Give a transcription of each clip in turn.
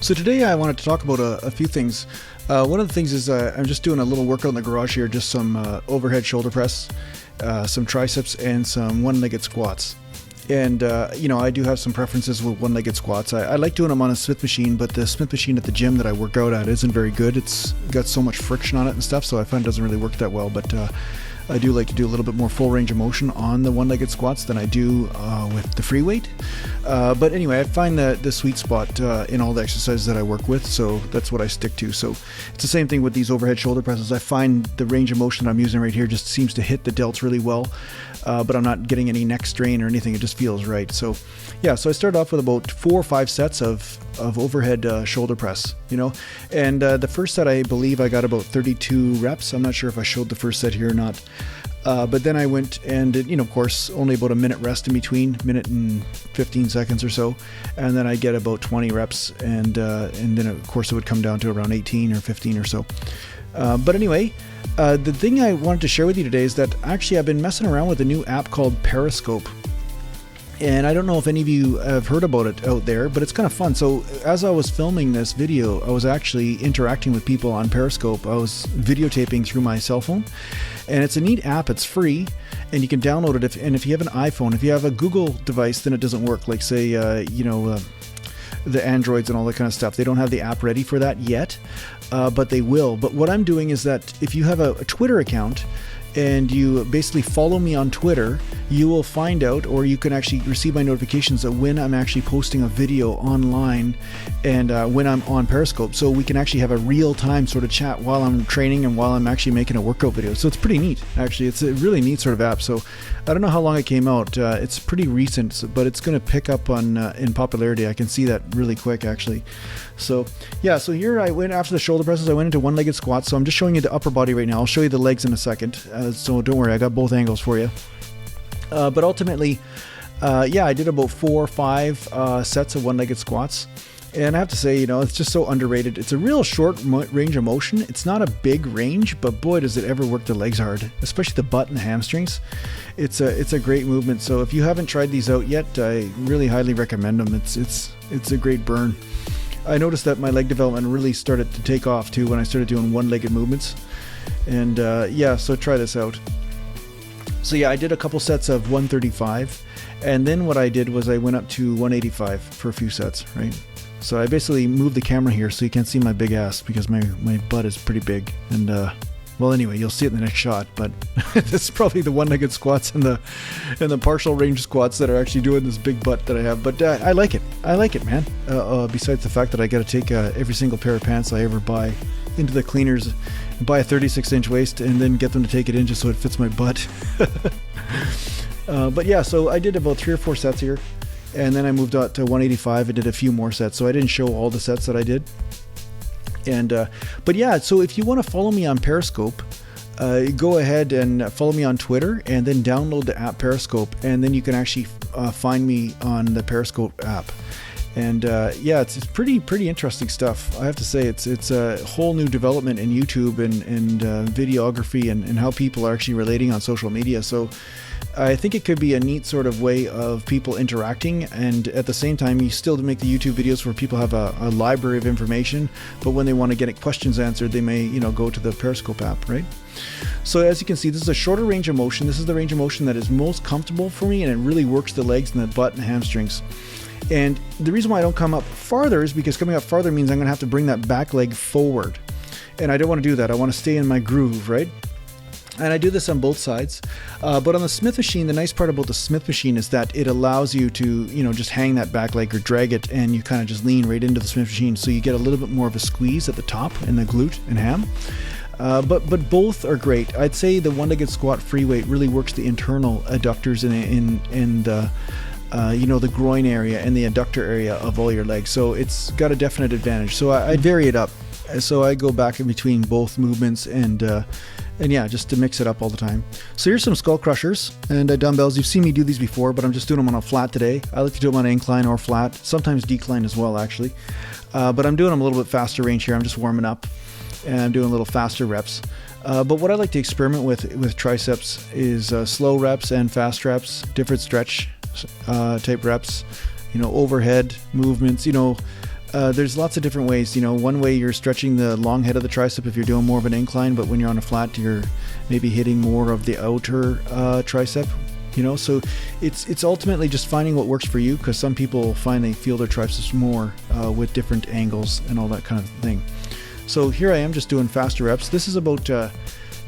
So today I wanted to talk about a few things. One of the things is I'm just doing a little workout in the garage here, just some overhead shoulder press, some triceps, and some one-legged squats. And, I do have some preferences with one-legged squats. I like doing them on a Smith machine, but the Smith machine at the gym that I work out at isn't very good. It's got so much friction on it and stuff, so I find it doesn't really work that well. But I do like to do a little bit more full range of motion on the one-legged squats than I do with the free weight. But anyway, I find the sweet spot in all the exercises that I work with, so that's what I stick to. So it's the same thing with these overhead shoulder presses. I find the range of motion that I'm using right here just seems to hit the delts really well, but I'm not getting any neck strain or anything. It just feels right. So yeah, so I started off with about 4 or 5 sets of overhead shoulder press, and the first set I believe I got about 32 reps. I'm not sure if I showed the first set here or not. But then I went and did, of course, only about a minute rest in between, minute and 15 seconds or so. And then I get about 20 reps. And then, of course, it would come down to around 18 or 15 or so. But anyway, the thing I wanted to share with you today is that actually I've been messing around with a new app called Periscope. And I don't know if any of you have heard about it out there, but it's kind of fun. So as I was filming this video, I was actually interacting with people on Periscope. I was videotaping through my cell phone, and it's a neat app. It's free, and you can download it. If you have an iPhone, if you have a Google device, then it doesn't work. Like say, the Androids and all that kind of stuff. They don't have the app ready for that yet, but they will. But what I'm doing is that if you have a Twitter account, and you basically follow me on Twitter, you will find out, or you can actually receive my notifications of when I'm actually posting a video online and when I'm on Periscope. So we can actually have a real-time sort of chat while I'm training and while I'm actually making a workout video. So it's pretty neat, actually. It's a really neat sort of app. So I don't know how long it came out. It's pretty recent, but it's going to pick up on in popularity. I can see that really quick, actually. So yeah, so here I went after the shoulder presses. I went into one-legged squats. So I'm just showing you the upper body right now. I'll show you the legs in a second. So don't worry, I got both angles for you. But ultimately, I did about 4 or 5 sets of one-legged squats. And I have to say, it's just so underrated. It's a real short range of motion. It's not a big range, but boy, does it ever work the legs hard, especially the butt and the hamstrings. It's a great movement. So if you haven't tried these out yet, I really highly recommend them. It's a great burn. I noticed that my leg development really started to take off too when I started doing one-legged movements. And so try this out. So yeah, I did a couple sets of 135, and then what I did was I went up to 185 for a few sets, right? So I basically moved the camera here so you can't see my big ass because my butt is pretty big. And well, anyway, you'll see it in the next shot, but this is probably the one-legged squats and the partial range squats that are actually doing this big butt that I have. But I like it, man. Besides the fact that I got to take every single pair of pants I ever buy into the cleaners, buy a 36-inch waist, and then get them to take it in just so it fits my butt. But yeah, so I did about 3 or 4 sets here, and then I moved out to 185 and did a few more sets. So I didn't show all the sets that I did. And but yeah, so if you want to follow me on Periscope, go ahead and follow me on Twitter, and then download the app Periscope, and then you can actually find me on the Periscope app. And it's pretty interesting stuff. I have to say, it's a whole new development in YouTube and videography and how people are actually relating on social media. So I think it could be a neat sort of way of people interacting, and at the same time you still make the YouTube videos where people have a library of information, but when they want to get questions answered, they may go to the Periscope app, right? So as you can see, this is a shorter range of motion. This is the range of motion that is most comfortable for me, and it really works the legs and the butt and the hamstrings. And the reason why I don't come up farther is because coming up farther means I'm going to have to bring that back leg forward. And I don't want to do that. I want to stay in my groove, right? And I do this on both sides. But on the Smith machine, the nice part about the Smith machine is that it allows you to, just hang that back leg or drag it, and you kind of just lean right into the Smith machine. So you get a little bit more of a squeeze at the top in the glute and ham. But both are great. I'd say the one-legged squat free weight really works the internal adductors in the groin area and the adductor area of all your legs. So it's got a definite advantage. So I vary it up. So I go back in between both movements and just to mix it up all the time. So here's some skull crushers and dumbbells. You've seen me do these before, but I'm just doing them on a flat today. I like to do them on incline or flat, sometimes decline as well, actually. But I'm doing them a little bit faster range here. I'm just warming up, and I'm doing a little faster reps. But what I like to experiment with triceps is slow reps and fast reps, different stretch type reps, overhead movements, There's lots of different ways. One way you're stretching the long head of the tricep if you're doing more of an incline, but when you're on a flat, you're maybe hitting more of the outer tricep. So it's ultimately just finding what works for you, because some people find they feel their triceps more with different angles and all that kind of thing. So here I am just doing faster reps. This is about, I'm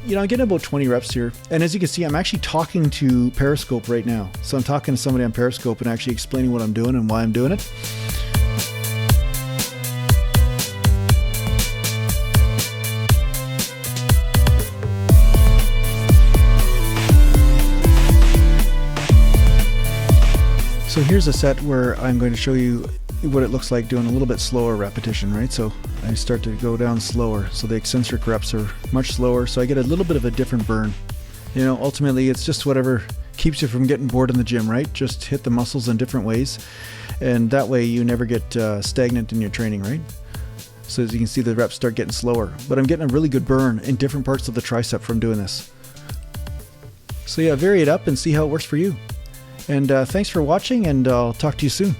getting about 20 reps here. And as you can see, I'm actually talking to Periscope right now. So I'm talking to somebody on Periscope and actually explaining what I'm doing and why I'm doing it. So here's a set where I'm going to show you what it looks like doing a little bit slower repetition, right? So I start to go down slower. So the eccentric reps are much slower. So I get a little bit of a different burn. Ultimately it's just whatever keeps you from getting bored in the gym, right? Just hit the muscles in different ways. And that way you never get stagnant in your training, right? So as you can see, the reps start getting slower, but I'm getting a really good burn in different parts of the tricep from doing this. So yeah, vary it up and see how it works for you. And thanks for watching, and I'll talk to you soon.